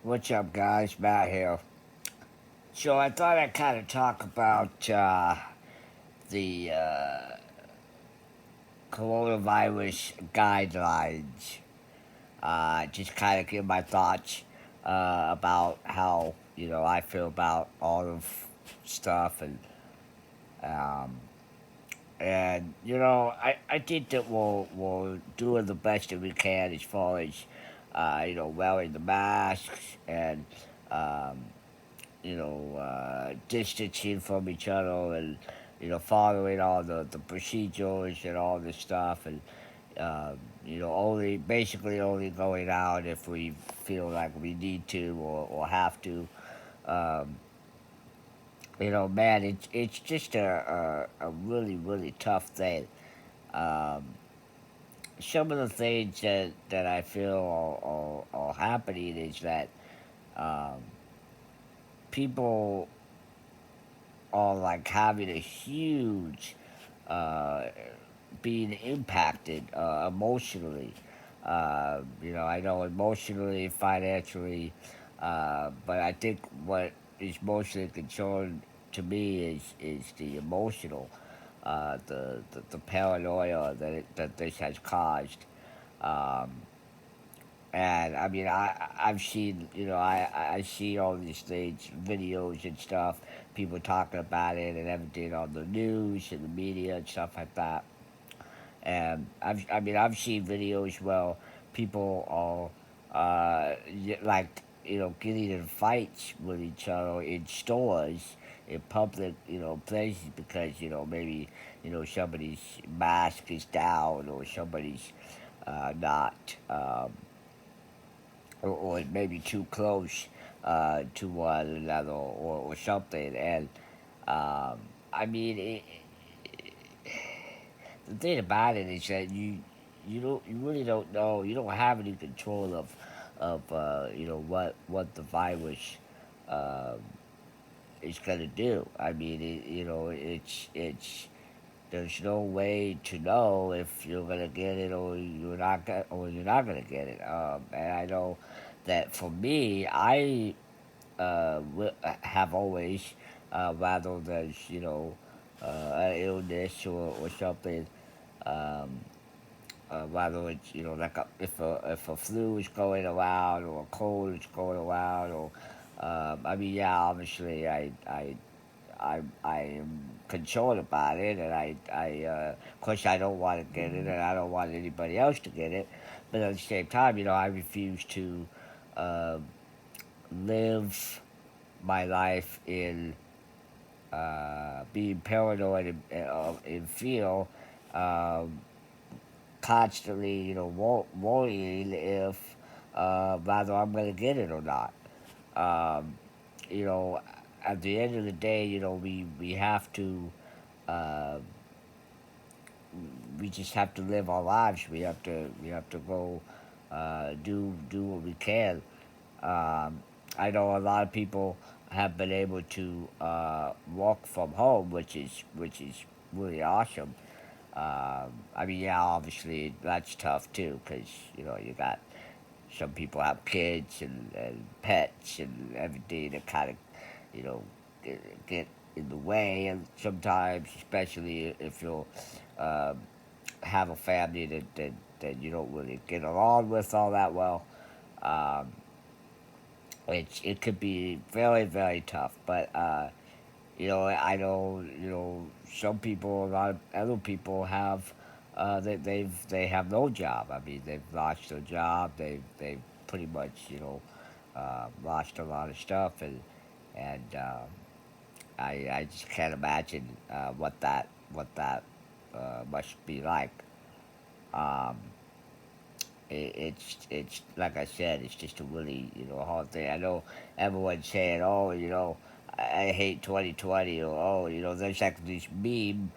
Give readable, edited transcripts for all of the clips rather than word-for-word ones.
What's up, guys? Matt here. So I thought I'd kind of talk about the coronavirus guidelines. Just kind of give my thoughts about how I feel about all of stuff, um, and I think that we'll doing the best that we can as far as wearing the masks and um, distancing from each other and, following all the procedures and all this stuff. And, only basically only going out if we feel like we need to or have to. Um, Man, it's just a really, really tough thing. Um, some of the things that I feel are happening is that um, people are like having a huge uh, being impacted emotionally. I know emotionally, financially, but I think what is mostly concerned to me is the emotional, the paranoia that this has caused. Um, and I mean, I've seen, I see all these things, videos and stuff, people talking about it and everything on the news and the media and stuff like that. And I've seen videos where people are like, getting in fights with each other in stores, in public, places because, maybe, somebody's mask is down or somebody's not. Or maybe too close to one another or something. And um, I mean, the thing about it is that you really don't know, you don't have any control of what the virus um, is gonna do. I mean, it's there's no way to know if you're gonna get it or you're not gonna get it. And I know that for me, I have always rather there's an illness or something. Um, Whether it's like if a flu is going around or a cold is going around or I mean, yeah, obviously I am concerned about it, and of course, I don't want to get it, and I don't want anybody else to get it. But at the same time, I refuse to uh, live my life in being paranoid and feel um, constantly, worrying if whether I'm going to get it or not. Um, you know, at the end of the day, we have to, uh, we just have to live our lives. We have to go do what we can. I know a lot of people have been able to work from home, which is really awesome. I mean, yeah, obviously that's tough too, because you got some people have kids and pets and everything that kind of you know get in the way, and sometimes, especially if you um, have a family that you don't really get along with all that well. Um, it could be very, very tough, but I know, some people, a lot of other people have, they have no job. I mean, they've lost their job. They've pretty much, lost a lot of stuff, and I just can't imagine what that must be like. Um, it's like I said, it's just a really hard thing. I know everyone's saying, oh, I hate 2020, or oh, there's like these meme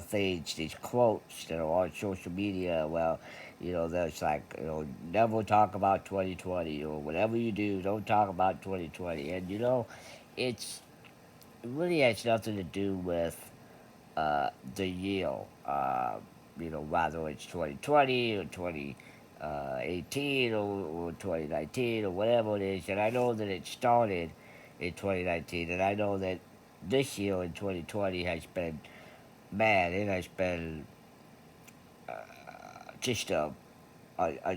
things, these quotes that are on social media. Well, there's like, never talk about 2020, or whatever you do, don't talk about 2020. And it's it really has nothing to do with the year. Whether it's 2020 or 20. 18 or 2019 or whatever it is. And I know that it started in 2019, and I know that this year in 2020 has been, man, it has been just a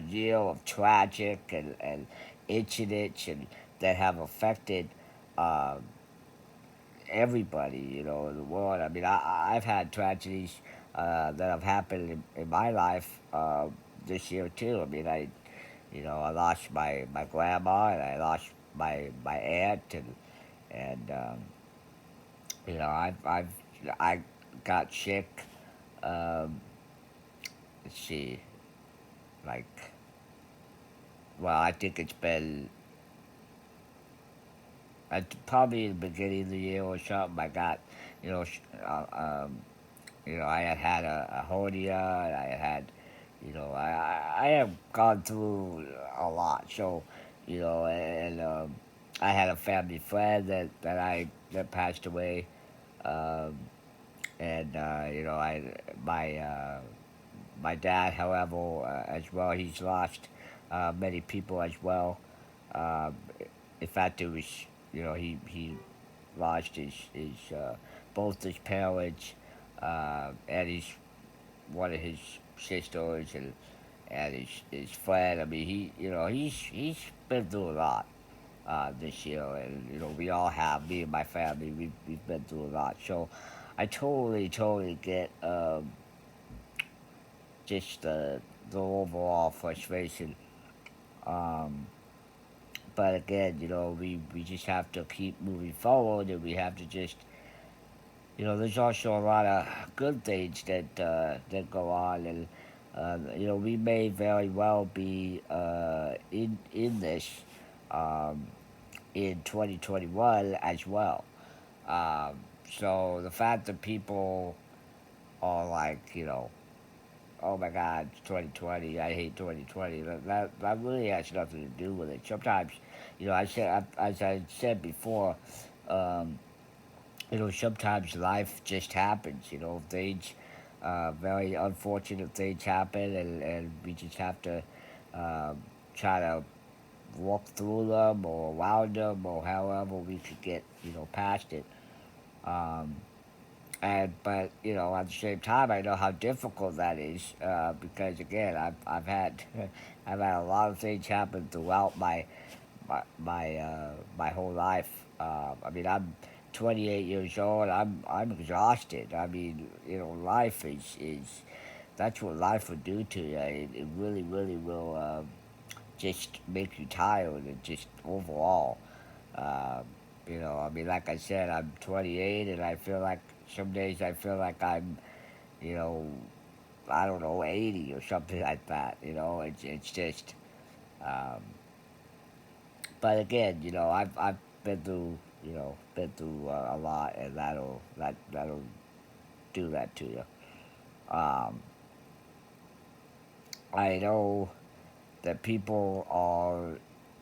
year of tragic and incidents and that have affected um, everybody, in the world. I mean, I've had tragedies that have happened in my life this year too. I mean, I lost my grandma, and I lost my aunt, and I got sick. Um, let's see, like, well, I think it's been probably in the beginning of the year or something. I got, you know, sh- uh, um, I had a hernia, and I had, I have gone through a lot. So, and I had a family friend that passed away, um, and my dad, however, as well, he's lost many people as well. Um, in fact, it was, he lost his both his parents, and his one of his sisters, and his friend. I mean, he's been through a lot this year, and we all have. Me and my family, we've been through a lot. So, I totally get just the overall frustration. Um, but again, we just have to keep moving forward, and we have to just, there's also a lot of good things that go on, and we may very well be in this um, in 2021 as well. Um, so the fact that people are like, oh my God, it's 2020, I hate 2020. That really has nothing to do with it. Sometimes, as I said before, um, sometimes life just happens. Things, very unfortunate things happen, and we just have to um, try to walk through them or around them or however we could get, past it. Um, but at the same time, I know how difficult that is because again, I've had I've had a lot of things happen throughout my whole life. I mean, I'm 28 years old. I'm exhausted. I mean, life is that's what life will do to you. It really will just make you tired and just overall. Um, I mean, like I said, I'm 28, and I feel like some days I feel like I'm, you know, I don't know, 80 or something like that. It's just. Um, but again, I've been through a lot, and that'll do that to you. Um, I know that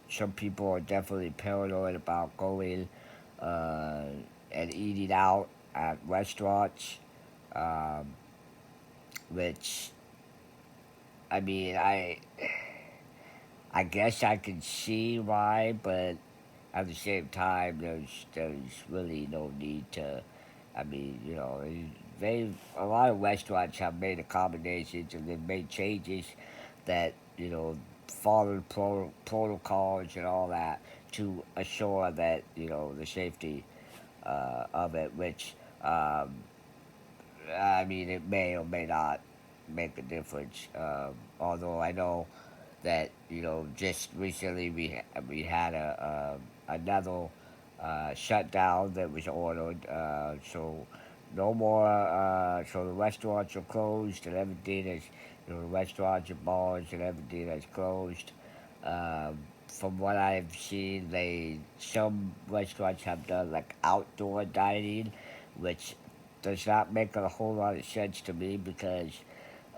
some people are definitely paranoid about going uh, and eating out at restaurants, um, which I mean, I guess I can see why, but at the same time, there's really no need to. I mean, they a lot of restaurants have made accommodations, and they've made changes that follow protocols and all that to assure that the safety of it, which um, I mean, it may or may not make a difference. Although I know that just recently we had another shutdown that was ordered. So no more. So the restaurants are closed, and everything is the restaurants and bars and everything is closed. From what I've seen, some restaurants have done like outdoor dining, which does not make a whole lot of sense to me because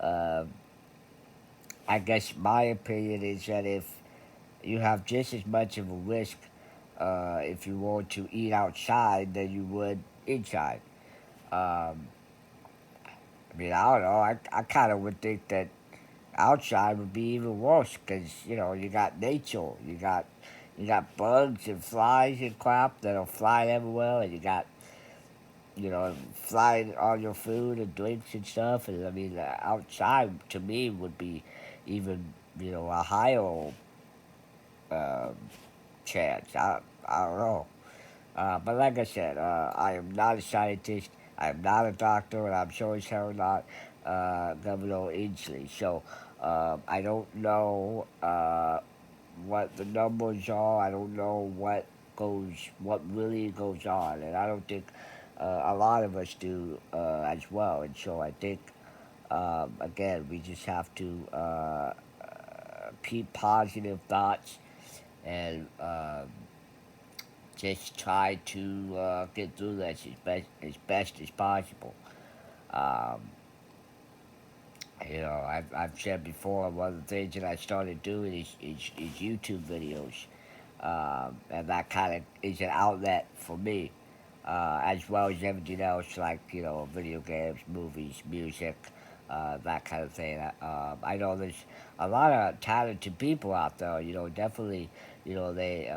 uh, I guess my opinion is that if you have just as much of a risk if you were to eat outside than you would inside. Um, I mean, I don't know. I kind of would think that outside would be even worse because you got nature, you got bugs and flies and crap that'll fly everywhere, and you got flying on your food and drinks and stuff. And I mean, outside to me would be even a higher um, chance. I don't know. But like I said, I am not a scientist. I am not a doctor, and I'm sure as hell not Governor Inslee. So I don't know what the numbers are. I don't know what really goes on, and I don't think a lot of us do as well. And so I think again, we just have to keep positive thoughts and just try to get through this as best as possible. Um, I've said before, one of the things that I started doing is YouTube videos, and that kind of is an outlet for me, as well as everything else like video games, movies, music, that kind of thing. I know there's a lot of talented people out there. Definitely, they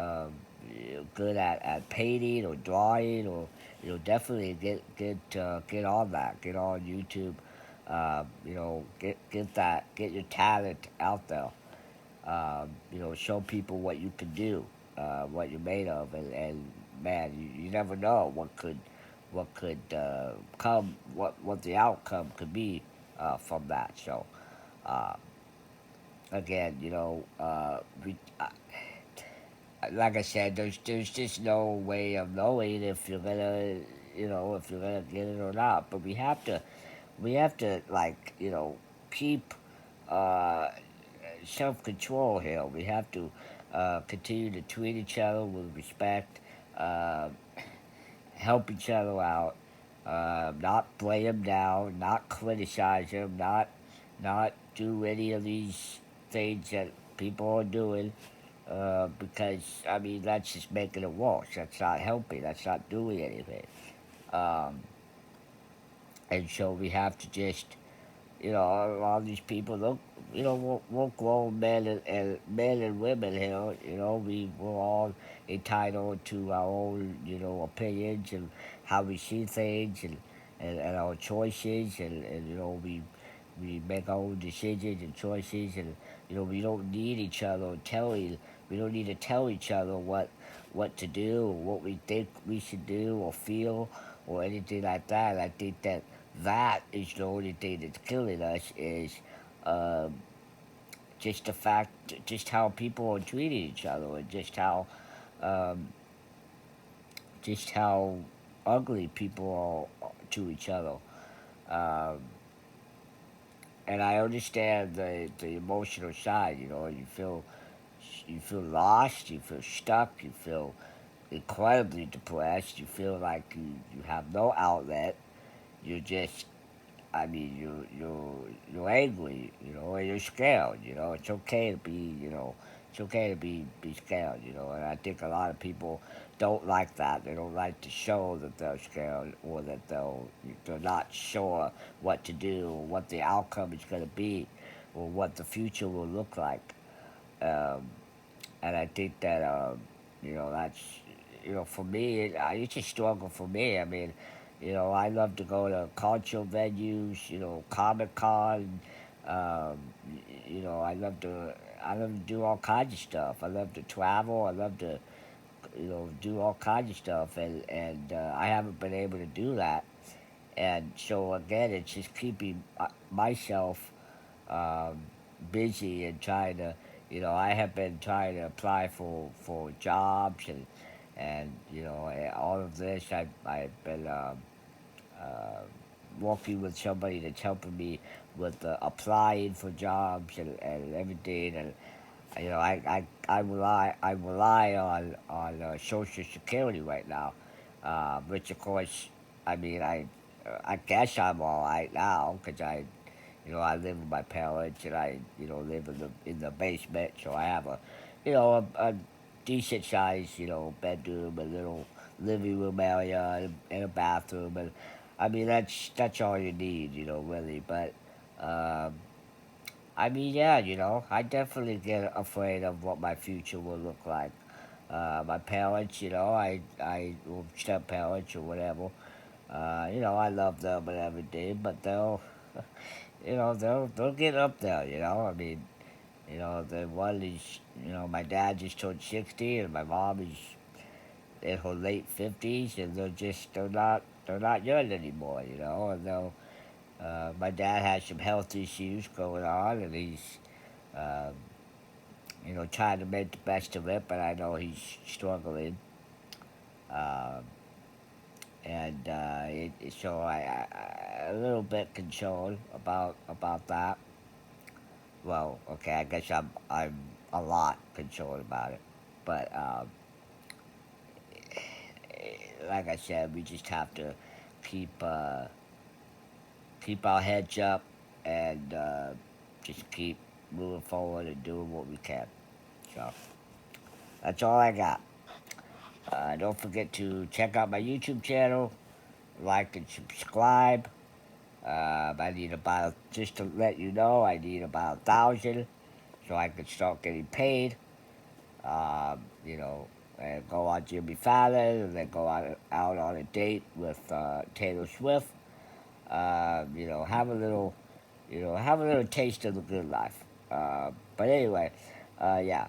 good at painting or drawing or definitely get on that, get on YouTube. Get your talent out there. Show people what you can do, what you're made of, and man, you never know what could come, what the outcome could be from that. So uh, again, like I said, there's just no way of knowing if you're gonna if you're gonna get it or not. But we have to like keep uh, self control here. We have to continue to treat each other with respect, uh, help each other out, not play them down, not criticize them, not do any of these things that people are doing. Because I mean that's just making it worse. That's not helping. That's not doing anything. Um, and so we have to just a lot of these people look, we're grown men and women here. We're all entitled to our own, opinions and how we see things and our choices and we make our own decisions and choices and we don't need each other telling we don't need to tell each other what to do or what we think we should do or feel or anything like that. I think that is the only thing that's killing us is um, just the fact, just how people are treating each other, and um, just how ugly people are to each other. Um, and I understand the emotional side. You feel lost, you feel stuck, you feel incredibly depressed, you feel like you have no outlet. You're just you're angry, and you're scared. It's okay to be scared. And I think a lot of people don't like that. They don't like to show that they're scared or that they're not sure what to do or what the outcome is going to be or what the future will look like. Um, and I think that that's for me it's a struggle for me. I mean, I love to go to cultural venues, Comic Con. Um, I love to do all kinds of stuff. I love to travel. I love to do all kinds of stuff, and I haven't been able to do that. And so again, it's just keeping myself um, busy and trying to, I have been trying to apply for jobs and all of this. I've been uh, working with somebody that's helping me with applying for jobs and everything. And I rely on Social Security right now, which of course, I mean I guess I'm all right now because I live with my parents and I live in the basement, so I have a decent size bedroom, a little living room area, and a bathroom, and I mean that's all you need, really. But um, I mean, yeah, I definitely get afraid of what my future will look like. My parents, well, step parents or whatever. I love them and everything, but they'll get up there. I mean, the one is, my dad just turned 60, and my mom is in her late 50s, and they're not young anymore. And my dad has some health issues going on, and he's um, trying to make the best of it, but I know he's struggling. Um, and so a little bit concerned about that. Well, okay, I guess I'm a lot concerned about it, but like I said, we just have to keep uh, keep our heads up and just keep moving forward and doing what we can. So that's all I got. Don't forget to check out my YouTube channel, like and subscribe. I need about, just to let you know, I need about 1,000 so I can start getting paid. You know, and go on Jimmy Fallon and then go out on a date with Taylor Swift. Have a little, have a little taste of the good life. But anyway, yeah.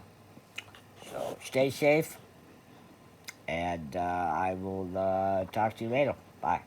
So stay safe, and I will talk to you later. Bye.